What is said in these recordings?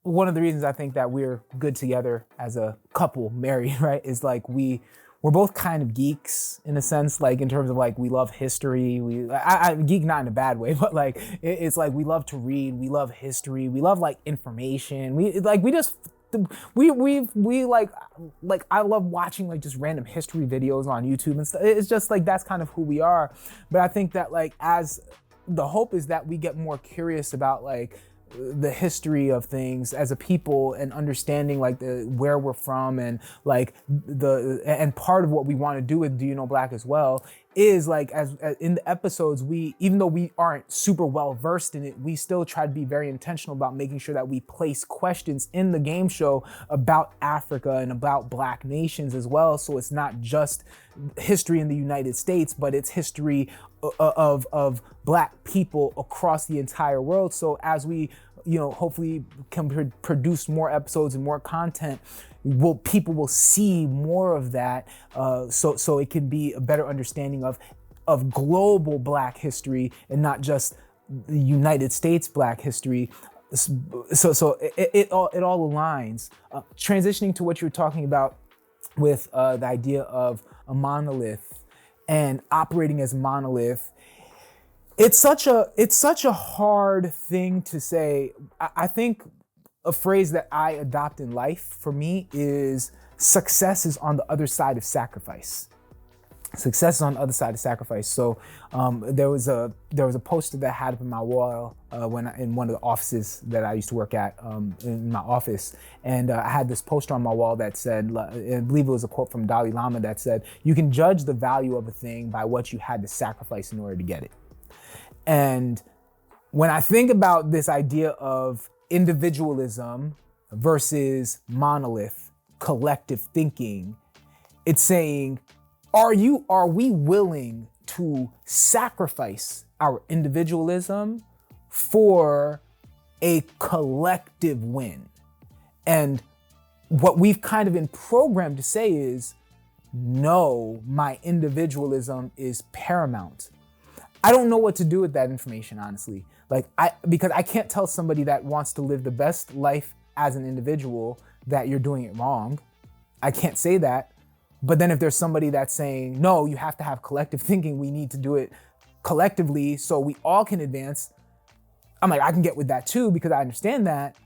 one of the reasons I think that we're good together as a couple, married, right, is like we're both kind of geeks in a sense, like in terms of like we love history. I geek not in a bad way, but like it's like we love to read, we love history, we love like information. We like I love watching like just random history videos on YouTube and stuff. It's just like that's kind of who we are. But I think that like as the hope is that we get more curious about like the history of things as a people and understanding like where we're from and like and part of what we want to do with Do You Know Black as well is like as in the episodes, we, even though we aren't super well versed in it, we still try to be very intentional about making sure that we place questions in the game show about Africa and about Black nations as well. So it's not just history in the United States, but it's history of Black people across the entire world. So as we, hopefully can produce more episodes and more content, people will see more of that, so it can be a better understanding of global Black history and not just the United States Black history. So it all aligns. Transitioning to what you were talking about with the idea of a monolith and operating as a monolith. It's such a hard thing to say. I think a phrase that I adopt in life for me is success is on the other side of sacrifice. Success is on the other side of sacrifice. So there was a poster that I had up in my wall in one of the offices that I used to work at in my office, and I had this poster on my wall that said, I believe it was a quote from Dalai Lama that said, "You can judge the value of a thing by what you had to sacrifice in order to get it." And when I think about this idea of individualism versus monolith, collective thinking, it's saying, are we willing to sacrifice our individualism for a collective win? And what we've kind of been programmed to say is, no, my individualism is paramount. I don't know what to do with that information, honestly. Because I can't tell somebody that wants to live the best life as an individual that you're doing it wrong. I can't say that. But then if there's somebody that's saying, no, you have to have collective thinking, we need to do it collectively so we all can advance, I'm like, I can get with that too, because I understand that.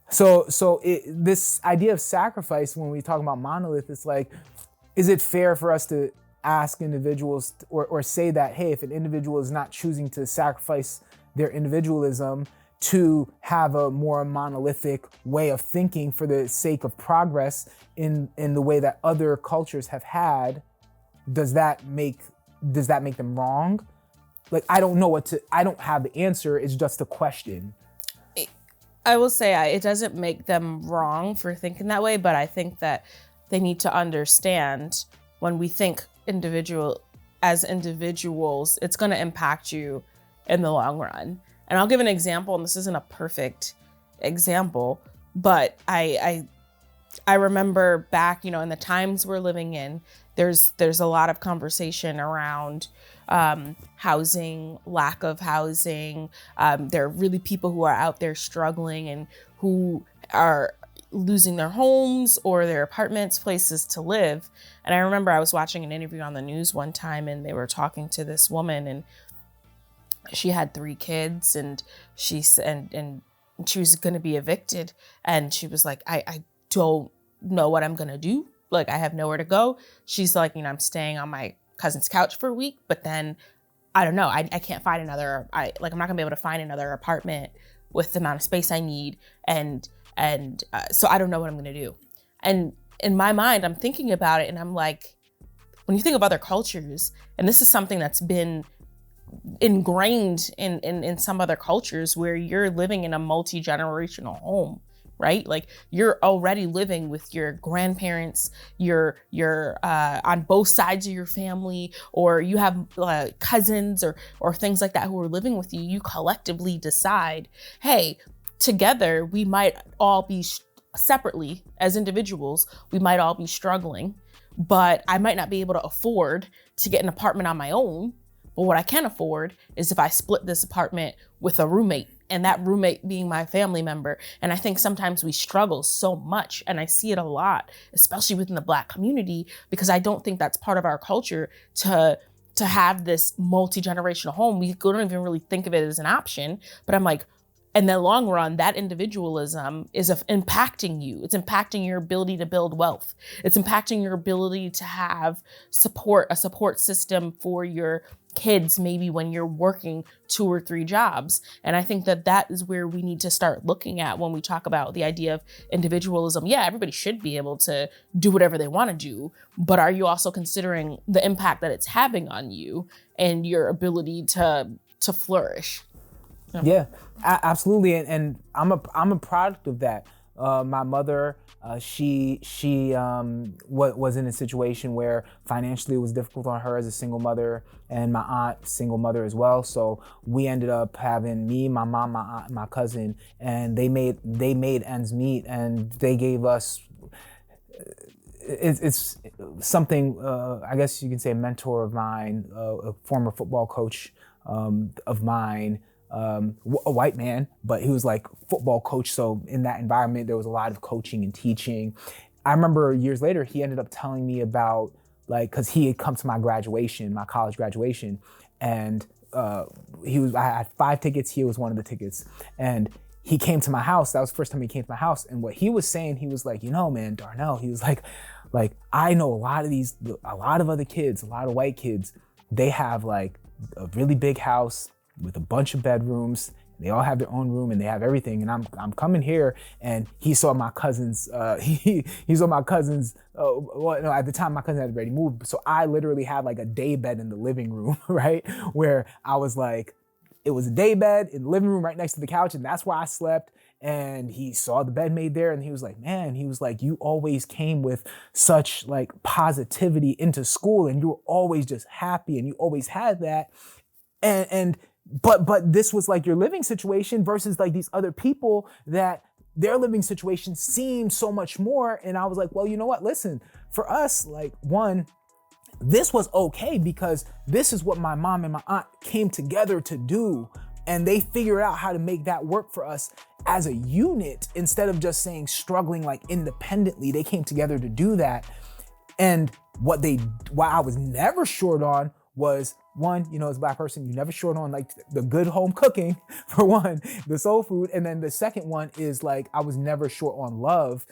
So this idea of sacrifice, when we talk about monolith, it's like, is it fair for us to ask individuals or say that, hey, if an individual is not choosing to sacrifice their individualism to have a more monolithic way of thinking for the sake of progress in the way that other cultures have had, does that make them wrong? Like, I don't have the answer. It's just a question. I will say it doesn't make them wrong for thinking that way, but I think that they need to understand when we think as individuals, it's going to impact you in the long run. And I'll give an example, and this isn't a perfect example, but I remember back, in the times we're living in, there's a lot of conversation around housing, lack of housing. There are really people who are out there struggling and who are losing their homes or their apartments, places to live. And I remember I was watching an interview on the news one time, and they were talking to this woman, and she had 3 kids, and she was going to be evicted. And she was like, I don't know what I'm going to do. Like, I have nowhere to go. She's like, I'm staying on my cousin's couch for a week, but then I don't know. I can't find I'm not gonna be able to find another apartment with the amount of space I need. So I don't know what I'm going to do. And in my mind, I'm thinking about it, and I'm like, when you think of other cultures, and this is something that's been ingrained in some other cultures where you're living in a multi-generational home, right? Like, you're already living with your grandparents, you're on both sides of your family, or you have cousins or things like that who are living with you. You collectively decide, hey, together we might all be separately as individuals, we might all be struggling, but I might not be able to afford to get an apartment on my own. But what I can afford is if I split this apartment with a roommate, and that roommate being my family member. And I think sometimes we struggle so much, and I see it a lot, especially within the Black community, because I don't think that's part of our culture to have this multi-generational home. We don't even really think of it as an option, but I'm like, in the long run, that individualism is impacting you. It's impacting your ability to build wealth. It's impacting your ability to have a support system for your kids, maybe when you're working 2 or 3 jobs. And I think that is where we need to start looking at when we talk about the idea of individualism. Yeah, everybody should be able to do whatever they want to do, but are you also considering the impact that it's having on you and your ability to flourish? Yeah, absolutely, and I'm a product of that. My mother, she was in a situation where financially it was difficult on her as a single mother, and my aunt, single mother as well. So we ended up having me, my mom, my aunt, and my cousin, and they made ends meet, and they gave us. It's something, I guess you can say, a mentor of mine, a former football coach of mine. A white man, but he was like football coach. So in that environment, there was a lot of coaching and teaching. I remember years later, he ended up telling me about, like, cause he had come to my graduation, my college graduation, and I had 5 tickets. He was one of the tickets, and he came to my house. That was the first time he came to my house. And what he was saying, he was like, man, Darnell, he was like, I know a lot of other kids, a lot of white kids, they have like a really big house with a bunch of bedrooms. They all have their own room and they have everything. And I'm coming here, and he saw my cousins. He saw my cousins. At the time my cousin had already moved, so I literally had like a day bed in the living room, right? Where I was like, it was a day bed in the living room right next to the couch, and that's where I slept. And he saw the bed made there, and he was like, man, you always came with such like positivity into school, and you were always just happy, and you always had that. But this was like your living situation versus like these other people that their living situation seemed so much more. And I was like, well, you know what? Listen, for us, like, one, this was okay because this is what my mom and my aunt came together to do. And they figured out how to make that work for us as a unit instead of just saying struggling like independently. They came together to do that. And what I was never short on was, one, as a Black person, you never short on like the good home cooking, for one, the soul food. And then the second one is like, I was never short on love.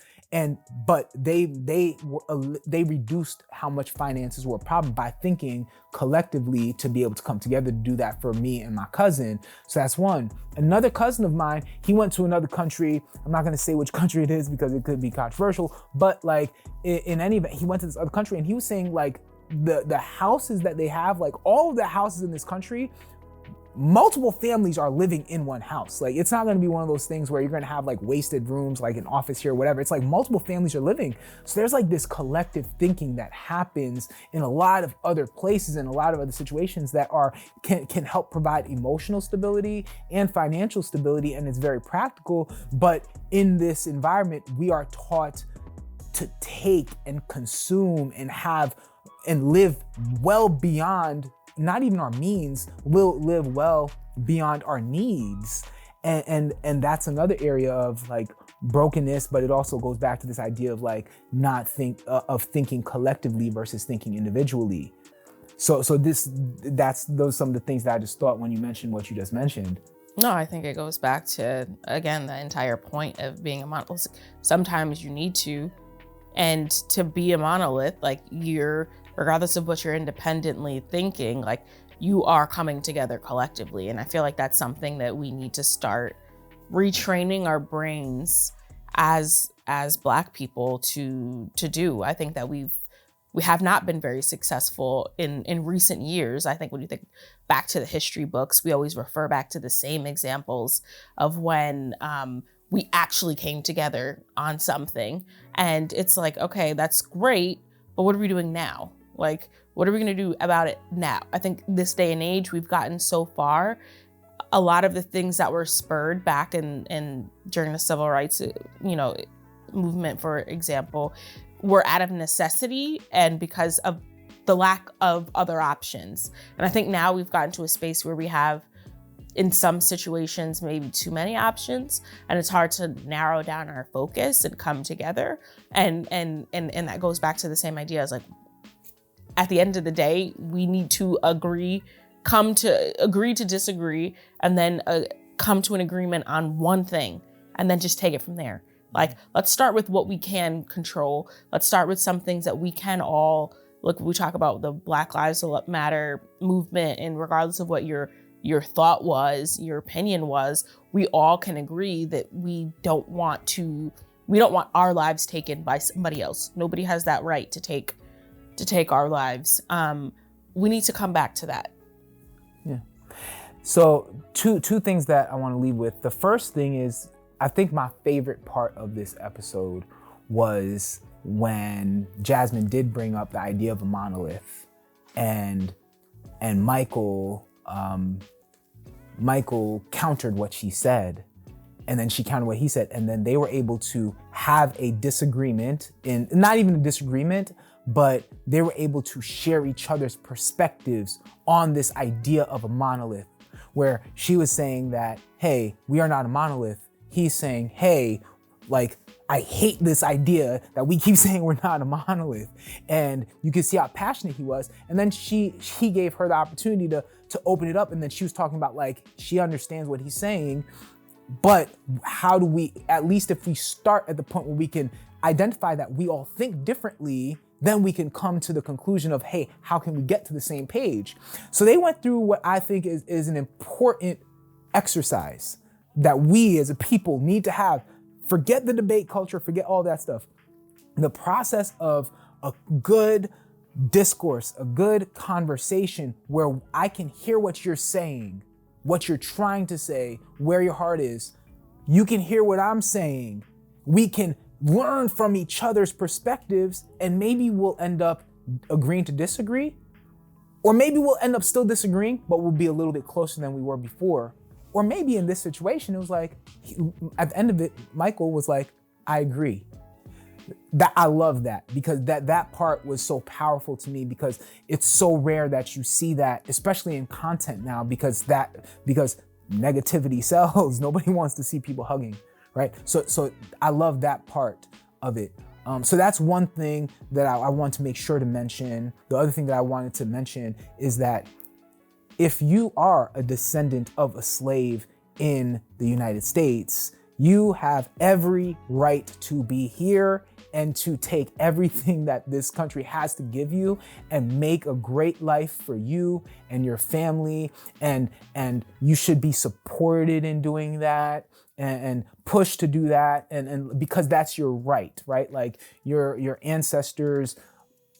But they reduced how much finances were a problem by thinking collectively to be able to come together to do that for me and my cousin. So that's one. Another cousin of mine, he went to another country. I'm not gonna say which country it is because it could be controversial, but like in any event, he went to this other country, and he was saying like, the houses that they have, like all of the houses in this country, multiple families are living in one house. Like, it's not going to be one of those things where you're going to have like wasted rooms, like an office here, whatever. It's like multiple families are living. So there's like this collective thinking that happens in a lot of other places and a lot of other situations that can help provide emotional stability and financial stability. And it's very practical. But in this environment, we are taught to take and consume and live well beyond, not even our means, will live well beyond our needs. And that's another area of like brokenness, but it also goes back to this idea of like thinking collectively versus thinking individually. So those some of the things that I just thought when you mentioned what you just mentioned. No, I think it goes back to, again, the entire point of being a monolith. Sometimes you need to, and to be a monolith, like regardless of what you're independently thinking, like you are coming together collectively. And I feel like that's something that we need to start retraining our brains as Black people to do. I think that we have not been very successful in recent years. I think when you think back to the history books, we always refer back to the same examples of when we actually came together on something. And it's like, okay, that's great, but what are we doing now? Like, what are we going to do about it now? I think this day and age, we've gotten so far. A lot of the things that were spurred back in during the civil rights, movement, for example, were out of necessity and because of the lack of other options. And I think now we've gotten to a space where we have in some situations, maybe too many options, and it's hard to narrow down our focus and come together. And that goes back to the same idea as like, at the end of the day, we need to agree to disagree, and then come to an agreement on one thing, and then just take it from there. Like, let's start with what we can control. Let's start with some things that we can all, look, we talk about the Black Lives Matter movement, and regardless of what your thought was, your opinion was, we all can agree that we don't want our lives taken by somebody else. Nobody has that right to take our lives. We need to come back to that. Yeah. So two things that I want to leave with. The first thing is, I think my favorite part of this episode was when Jasmine did bring up the idea of a monolith, and Michael countered what she said, and then she countered what he said, and then they were able to have a disagreement, in not even a disagreement, but they were able to share each other's perspectives on this idea of a monolith, where she was saying that, hey, we are not a monolith. He's saying, hey, like, I hate this idea that we keep saying we're not a monolith. And you can see how passionate he was. And then he gave her the opportunity to open it up. And then she was talking about, like, she understands what he's saying, but how do we, at least if we start at the point where we can identify that we all think differently, then we can come to the conclusion of, hey, how can we get to the same page? So they went through what I think is an important exercise that we as a people need to have. Forget the debate culture, forget all that stuff. The process of a good discourse, a good conversation where I can hear what you're saying, what you're trying to say, where your heart is. You can hear what I'm saying. We can learn from each other's perspectives, and maybe we'll end up agreeing to disagree, or maybe we'll end up still disagreeing, but we'll be a little bit closer than we were before. Or maybe in this situation, it was like, at the end of it, Michael was like, I agree. That I love that, because that part was so powerful to me, because it's so rare that you see that, especially in content now, because negativity sells. Nobody wants to see people hugging, right? So I love that part of it. So that's one thing that I want to make sure to mention. The other thing that I wanted to mention is that if you are a descendant of a slave in the United States, you have every right to be here and to take everything that this country has to give you and make a great life for you and your family. And you should be supported in doing that and pushed to do that. And because that's your right? Like your ancestors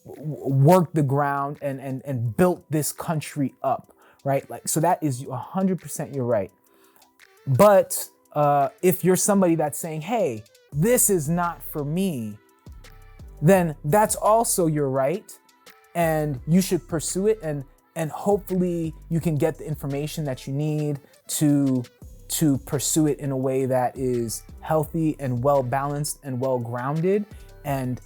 worked the ground and built this country up. Right? Like, so that is 100% your right. But if you're somebody that's saying, hey, this is not for me, then that's also your right. And you should pursue it. And hopefully you can get the information that you need to pursue it in a way that is healthy and well balanced and well grounded and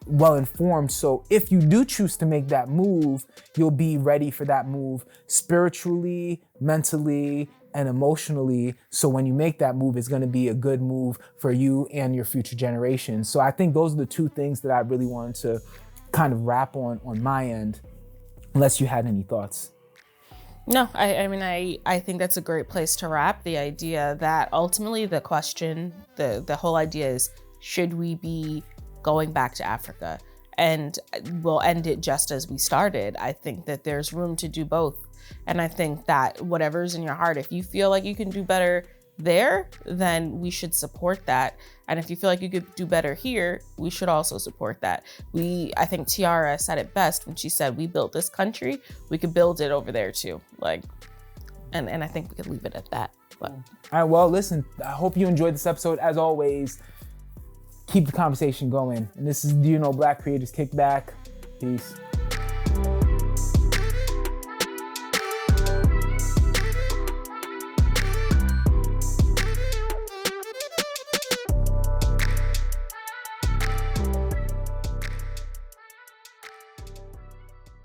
well informed. So if you do choose to make that move, you'll be ready for that move spiritually, mentally, and emotionally. So when you make that move, it's going to be a good move for you and your future generations. So I think those are the two things that I really wanted to kind of wrap on my end, unless you had any thoughts. No, I mean, I think that's a great place to wrap. The idea that ultimately the question, the whole idea is, should we be going back to Africa? And we'll end it just as we started. I think that there's room to do both. And I think that whatever's in your heart, if you feel like you can do better there, then we should support that. And if you feel like you could do better here, we should also support that. I think Tiara said it best when she said, we built this country, we could build it over there too. Like, and I think we could leave it at that. But. All right, well, listen, I hope you enjoyed this episode. As always, keep the conversation going. And this is DYKB Creators Kickback. Peace.